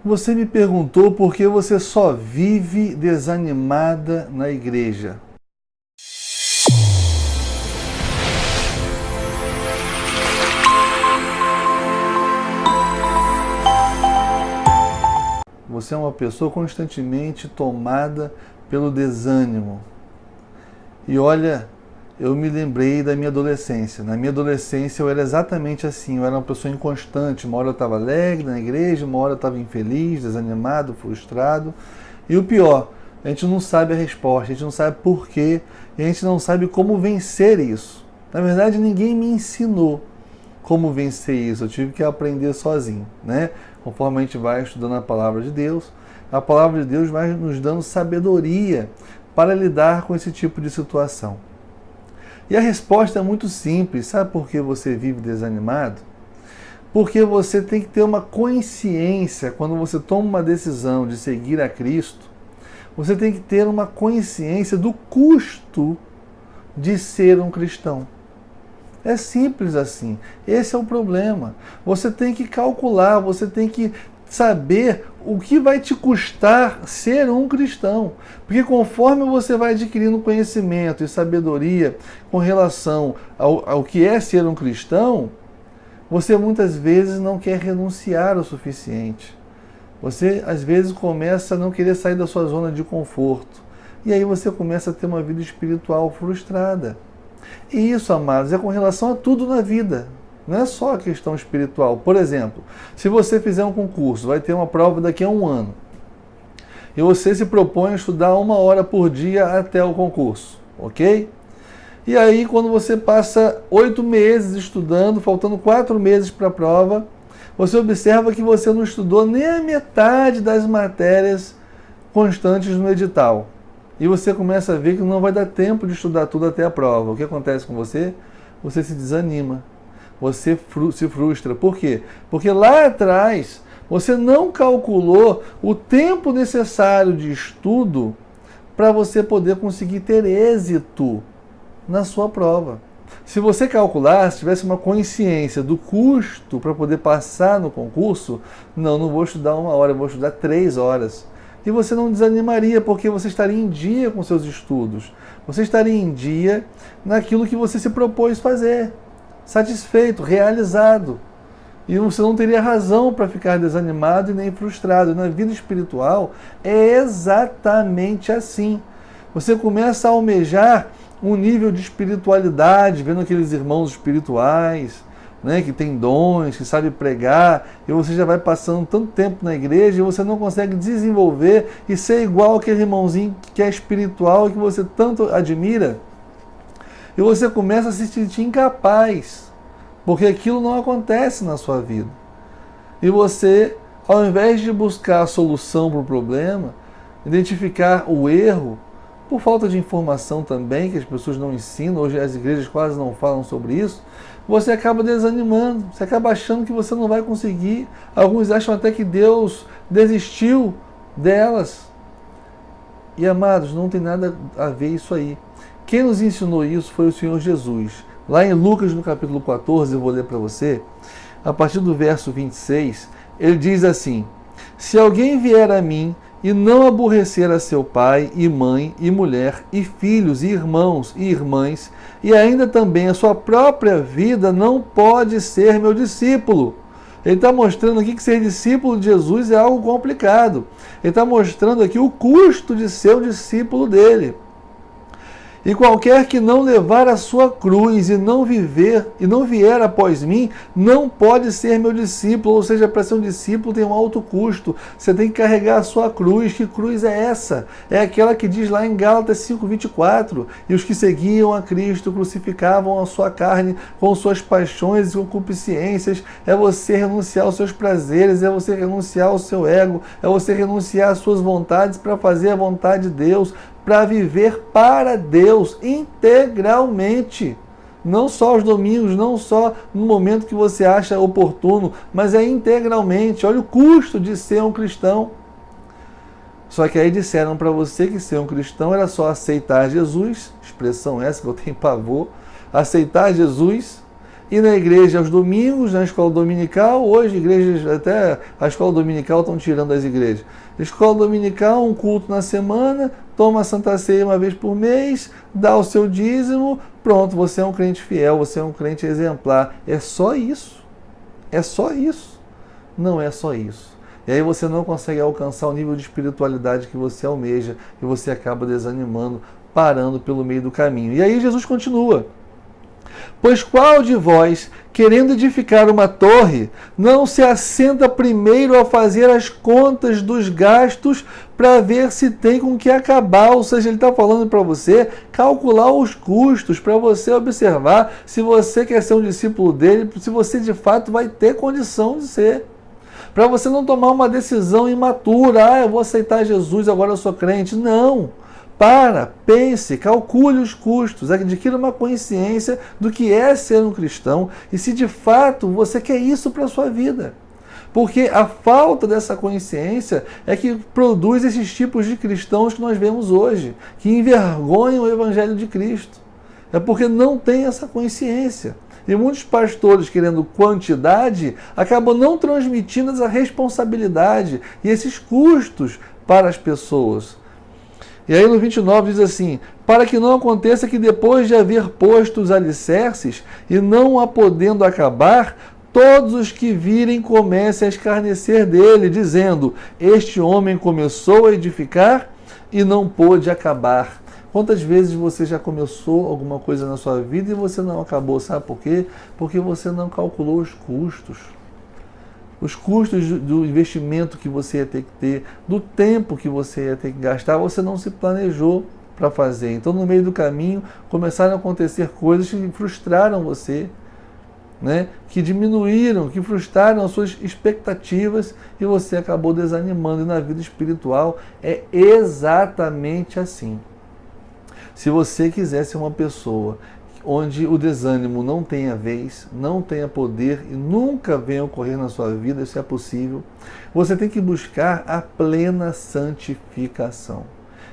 Você me perguntou por que você só vive desanimada na igreja. Você é uma pessoa constantemente tomada pelo desânimo. E olha, eu me lembrei da minha adolescência. Na minha adolescência eu era exatamente assim, eu era uma pessoa inconstante. Uma hora eu estava alegre na igreja, uma hora eu estava infeliz, desanimado, frustrado. E o pior, a gente não sabe a resposta, a gente não sabe por quê, e a gente não sabe como vencer isso. Na verdade, ninguém me ensinou como vencer isso, eu tive que aprender sozinho, né? Conforme a gente vai estudando a palavra de Deus, a palavra de Deus vai nos dando sabedoria para lidar com esse tipo de situação. E a resposta é muito simples. Sabe por que você vive desanimado? Porque você tem que ter uma consciência, quando você toma uma decisão de seguir a Cristo, você tem que ter uma consciência do custo de ser um cristão. É simples assim. Esse é o problema. Você tem que calcular, você tem que saber o que vai te custar ser um cristão. Porque conforme você vai adquirindo conhecimento e sabedoria com relação ao que é ser um cristão, você muitas vezes não quer renunciar o suficiente. Você às vezes começa a não querer sair da sua zona de conforto. E aí você começa a ter uma vida espiritual frustrada. E isso, amados, é com relação a tudo na vida. Não é só a questão espiritual. Por exemplo, se você fizer um concurso, vai ter uma prova daqui a um ano. E você se propõe a estudar 1 hora por dia até o concurso, ok? E aí, quando você passa 8 meses estudando, faltando 4 meses para a prova, você observa que você não estudou nem a metade das matérias constantes no edital. E você começa a ver que não vai dar tempo de estudar tudo até a prova. O que acontece com você? Você se desanima. Você se frustra. Por quê? Porque lá atrás você não calculou o tempo necessário de estudo para você poder conseguir ter êxito na sua prova. Se você calculasse, tivesse uma consciência do custo para poder passar no concurso, não vou estudar 1 hora, eu vou estudar 3 horas. E você não desanimaria, porque você estaria em dia com seus estudos. Você estaria em dia naquilo que você se propôs fazer. Satisfeito, realizado. E você não teria razão para ficar desanimado e nem frustrado. Na vida espiritual é exatamente assim. Você começa a almejar um nível de espiritualidade, vendo aqueles irmãos espirituais, né, que tem dons, que sabe pregar, e você já vai passando tanto tempo na igreja e você não consegue desenvolver e ser igual aquele irmãozinho que é espiritual e que você tanto admira. E você começa a se sentir incapaz, porque aquilo não acontece na sua vida. E você, ao invés de buscar a solução para o problema, identificar o erro, por falta de informação também, que as pessoas não ensinam, hoje as igrejas quase não falam sobre isso, você acaba desanimando, você acaba achando que você não vai conseguir. Alguns acham até que Deus desistiu delas. E amados, não tem nada a ver isso aí. Quem nos ensinou isso foi o Senhor Jesus. Lá em Lucas, no capítulo 14, eu vou ler para você, a partir do verso 26, ele diz assim: se alguém vier a mim e não aborrecer a seu pai e mãe e mulher e filhos e irmãos e irmãs e ainda também a sua própria vida, não pode ser meu discípulo. Ele está mostrando aqui que ser discípulo de Jesus é algo complicado. Ele está mostrando aqui o custo de ser um discípulo dele. E qualquer que não levar a sua cruz e não vier após mim, não pode ser meu discípulo. Ou seja, para ser um discípulo tem um alto custo. Você tem que carregar a sua cruz. Que cruz é essa? É aquela que diz lá em Gálatas 5:24. E os que seguiam a Cristo crucificavam a sua carne com suas paixões e concupiscências. É você renunciar aos seus prazeres, é você renunciar ao seu ego, é você renunciar às suas vontades para fazer a vontade de Deus, para viver para Deus integralmente. Não só aos domingos, não só no momento que você acha oportuno, mas é integralmente. Olha o custo de ser um cristão. Só que aí disseram para você que ser um cristão era só aceitar Jesus, expressão essa que eu tenho pavor, aceitar Jesus ir na igreja aos domingos, na escola dominical. Hoje, igrejas, até a escola dominical estão tirando das igrejas. Escola dominical, um culto na semana, toma a Santa Ceia uma vez por mês, dá o seu dízimo, pronto, você é um crente fiel, você é um crente exemplar. É só isso. É só isso. Não é só isso. E aí você não consegue alcançar o nível de espiritualidade que você almeja e você acaba desanimando, parando pelo meio do caminho. E aí Jesus continua. Pois qual de vós, querendo edificar uma torre, não se assenta primeiro a fazer as contas dos gastos para ver se tem com que acabar? Ou seja, ele está falando para você calcular os custos, para você observar se você quer ser um discípulo dele, se você de fato vai ter condição de ser. Para você não tomar uma decisão imatura, eu vou aceitar Jesus, agora eu sou crente. Não. Pense, calcule os custos, adquira uma consciência do que é ser um cristão e se de fato você quer isso para a sua vida. Porque a falta dessa consciência é que produz esses tipos de cristãos que nós vemos hoje, que envergonham o Evangelho de Cristo. É porque não tem essa consciência. E muitos pastores, querendo quantidade, acabam não transmitindo essa responsabilidade e esses custos para as pessoas. E aí no 29 diz assim, para que não aconteça que depois de haver posto os alicerces e não a podendo acabar, todos os que virem comecem a escarnecer dele, dizendo, este homem começou a edificar e não pôde acabar. Quantas vezes você já começou alguma coisa na sua vida e você não acabou? Sabe por quê? Porque você não calculou os custos. Os custos do investimento que você ia ter que ter, do tempo que você ia ter que gastar, você não se planejou para fazer. Então, no meio do caminho, começaram a acontecer coisas que frustraram você, né? Que diminuíram, que frustraram as suas expectativas e você acabou desanimando. E na vida espiritual é exatamente assim. Se você quiser ser uma pessoa onde o desânimo não tenha vez, não tenha poder e nunca venha ocorrer na sua vida, isso é possível, você tem que buscar a plena santificação.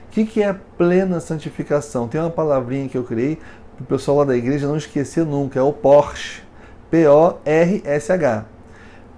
O que é a plena santificação? Tem uma palavrinha que eu criei para o pessoal lá da igreja não esquecer nunca, é o Porsche, P-O-R-S-H.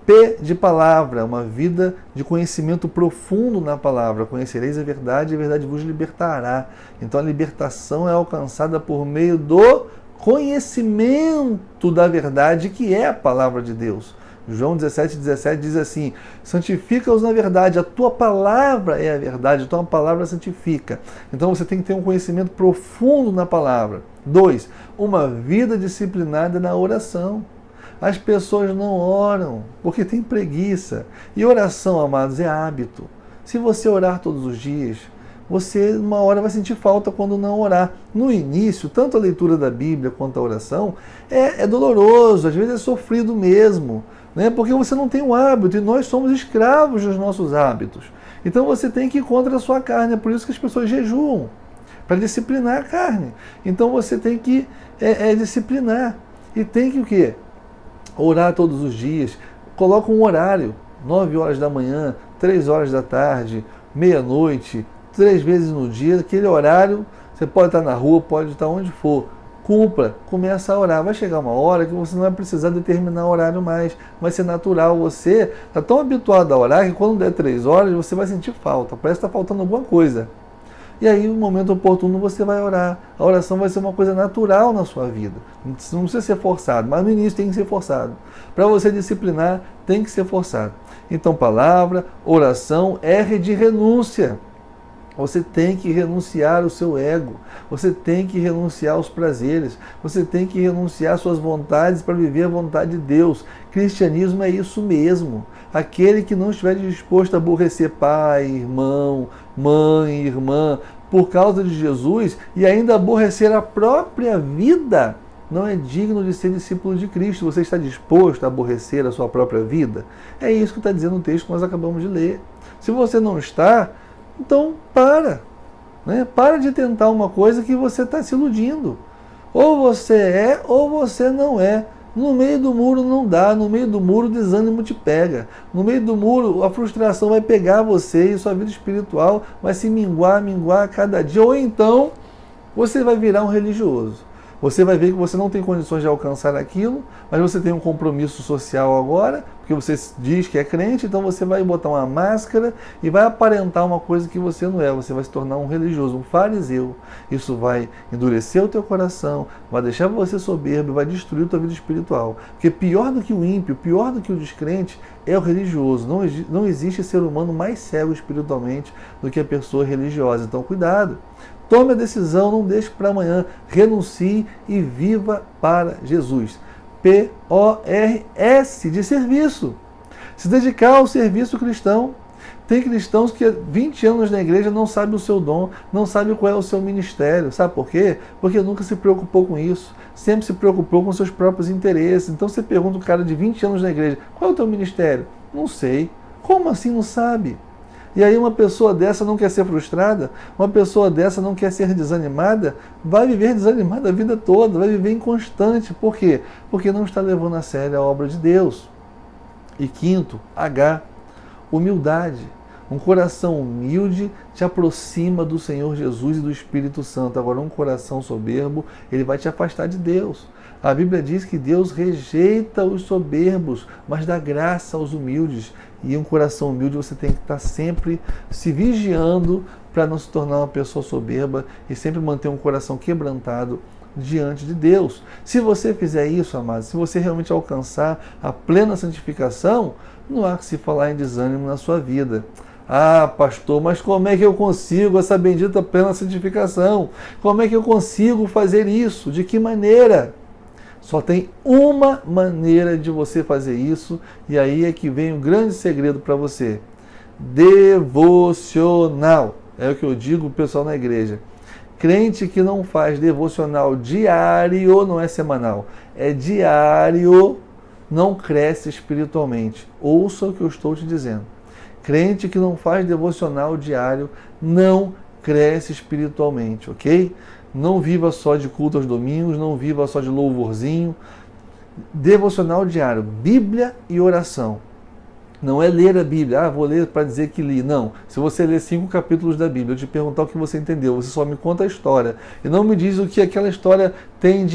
P de palavra, uma vida de conhecimento profundo na palavra. Conhecereis a verdade vos libertará. Então a libertação é alcançada por meio do conhecimento da verdade, que é a palavra de Deus. João 17,17 diz assim, santifica-os na verdade, a tua palavra é a verdade, a tua palavra santifica. Então você tem que ter um conhecimento profundo na palavra. 2, uma vida disciplinada na oração. As pessoas não oram porque tem preguiça. E oração, amados, é hábito. Se você orar todos os dias, você uma hora vai sentir falta quando não orar. No início, tanto a leitura da Bíblia quanto a oração é doloroso, às vezes é sofrido mesmo, né? Porque você não tem o hábito e nós somos escravos dos nossos hábitos. Então você tem que ir contra a sua carne, é por isso que as pessoas jejuam, para disciplinar a carne. Então você tem que disciplinar. E tem que o quê? Orar todos os dias. Coloca um horário, 9 horas da manhã, 3 horas da tarde, meia-noite, 3 vezes no dia, aquele horário, você pode estar na rua, pode estar onde for, cumpra, começa a orar. Vai chegar uma hora que você não vai precisar determinar o horário mais, vai ser natural. Você está tão habituado a orar que quando der 3 horas, você vai sentir falta, parece que está faltando alguma coisa. E aí, no momento oportuno, você vai orar. A oração vai ser uma coisa natural na sua vida. Não precisa ser forçado, mas no início tem que ser forçado. Para você disciplinar, tem que ser forçado. Então, palavra, oração, R de renúncia. Você tem que renunciar ao seu ego. Você tem que renunciar aos prazeres. Você tem que renunciar às suas vontades para viver a vontade de Deus. Cristianismo é isso mesmo. Aquele que não estiver disposto a aborrecer pai, irmão, mãe, irmã, por causa de Jesus e ainda aborrecer a própria vida, não é digno de ser discípulo de Cristo. Você está disposto a aborrecer a sua própria vida? É isso que está dizendo o texto que nós acabamos de ler. Se você não está, então para. Para de tentar uma coisa que você está se iludindo. Ou você é ou você não é. No meio do muro não dá, no meio do muro o desânimo te pega. No meio do muro a frustração vai pegar você e sua vida espiritual vai se minguar a cada dia. Ou então você vai virar um religioso. Você vai ver que você não tem condições de alcançar aquilo, mas você tem um compromisso social agora, porque você diz que é crente, então você vai botar uma máscara e vai aparentar uma coisa que você não é. Você vai se tornar um religioso, um fariseu. Isso vai endurecer o teu coração, vai deixar você soberbo, vai destruir a tua vida espiritual. Porque pior do que o ímpio, pior do que o descrente, é o religioso. Não existe ser humano mais cego espiritualmente do que a pessoa religiosa. Então cuidado. Tome a decisão, não deixe para amanhã. Renuncie e viva para Jesus. PORS, de serviço. Se dedicar ao serviço cristão. Tem cristãos que há 20 anos na igreja não sabem o seu dom, não sabem qual é o seu ministério. Sabe por quê? Porque nunca se preocupou com isso. Sempre se preocupou com seus próprios interesses. Então você pergunta o cara de 20 anos na igreja, qual é o teu ministério? Não sei. Como assim não sabe? E aí uma pessoa dessa não quer ser frustrada, uma pessoa dessa não quer ser desanimada, vai viver desanimada a vida toda, vai viver inconstante. Por quê? Porque não está levando a sério a obra de Deus. E quinto, H, humildade. Um coração humilde te aproxima do Senhor Jesus e do Espírito Santo. Agora, um coração soberbo, ele vai te afastar de Deus. A Bíblia diz que Deus rejeita os soberbos, mas dá graça aos humildes. E um coração humilde você tem que estar sempre se vigiando para não se tornar uma pessoa soberba e sempre manter um coração quebrantado diante de Deus. Se você fizer isso, amados, se você realmente alcançar a plena santificação, não há que se falar em desânimo na sua vida. Ah, pastor, mas como é que eu consigo essa bendita plena santificação? Como é que eu consigo fazer isso? De que maneira? Só tem uma maneira de você fazer isso, e aí é que vem um grande segredo para você. Devocional. É o que eu digo para o pessoal na igreja. Crente que não faz devocional diário, não é semanal, é diário, não cresce espiritualmente. Ouça o que eu estou te dizendo. Crente que não faz devocional diário, não cresce espiritualmente, ok? Não viva só de culto aos domingos, não viva só de louvorzinho. Devocional diário, Bíblia e oração. Não é ler a Bíblia, vou ler para dizer que li. Não, se você ler 5 capítulos da Bíblia, eu te perguntar o que você entendeu, você só me conta a história. E não me diz o que aquela história tem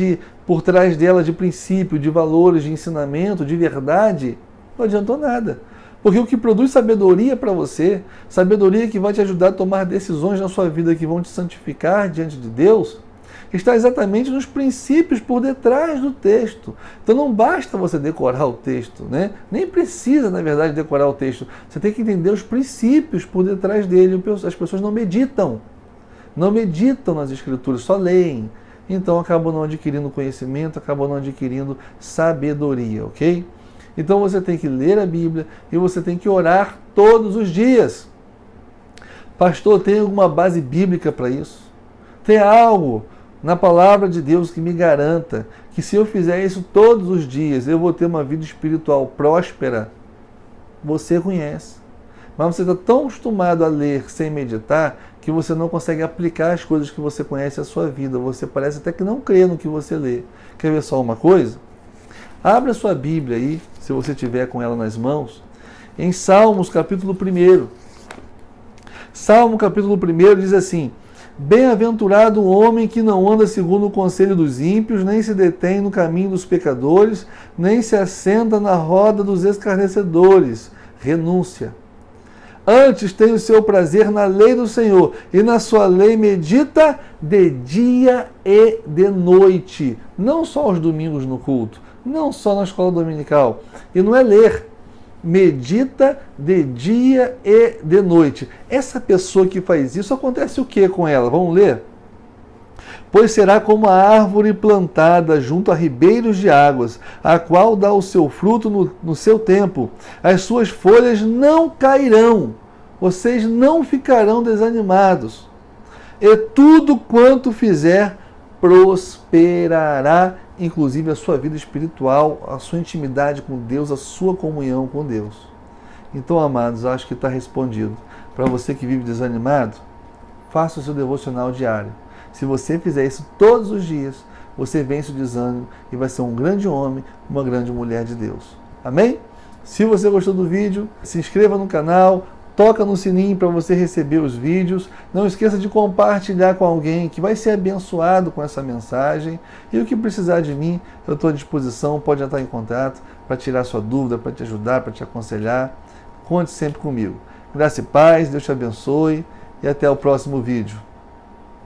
por trás dela de princípio, de valores, de ensinamento, de verdade, não adiantou nada. Porque o que produz sabedoria para você, sabedoria que vai te ajudar a tomar decisões na sua vida que vão te santificar diante de Deus, está exatamente nos princípios por detrás do texto. Então não basta você decorar o texto, né? Nem precisa, na verdade, decorar o texto. Você tem que entender os princípios por detrás dele. As pessoas não meditam nas escrituras, só leem. Então acabam não adquirindo conhecimento, acabam não adquirindo sabedoria, ok? Então você tem que ler a Bíblia e você tem que orar todos os dias. Pastor, tem alguma base bíblica para isso? Tem algo na palavra de Deus que me garanta que se eu fizer isso todos os dias, eu vou ter uma vida espiritual próspera? Você conhece. Mas você está tão acostumado a ler sem meditar que você não consegue aplicar as coisas que você conhece à sua vida. Você parece até que não crê no que você lê. Quer ver só uma coisa? Abra sua Bíblia aí, se você tiver com ela nas mãos, em Salmos capítulo 1. Salmo capítulo 1 diz assim: Bem-aventurado o homem que não anda segundo o conselho dos ímpios, nem se detém no caminho dos pecadores, nem se assenta na roda dos escarnecedores. Renúncia. Antes tem o seu prazer na lei do Senhor, e na sua lei medita de dia e de noite. Não só aos domingos no culto, não só na escola dominical. E não é ler. Medita de dia e de noite. Essa pessoa que faz isso, acontece o que com ela? Vamos ler? Pois será como a árvore plantada junto a ribeiros de águas, a qual dá o seu fruto no seu tempo. As suas folhas não cairão, vocês não ficarão desanimados. E tudo quanto fizer prosperará, inclusive a sua vida espiritual, a sua intimidade com Deus, a sua comunhão com Deus. Então, amados, acho que está respondido. Para você que vive desanimado, faça o seu devocional diário. Se você fizer isso todos os dias, você vence o desânimo e vai ser um grande homem, uma grande mulher de Deus. Amém? Se você gostou do vídeo, se inscreva no canal, toca no sininho para você receber os vídeos. Não esqueça de compartilhar com alguém que vai ser abençoado com essa mensagem. E o que precisar de mim, eu estou à disposição. Pode entrar em contato para tirar sua dúvida, para te ajudar, para te aconselhar. Conte sempre comigo. Graça e paz, Deus te abençoe e até o próximo vídeo.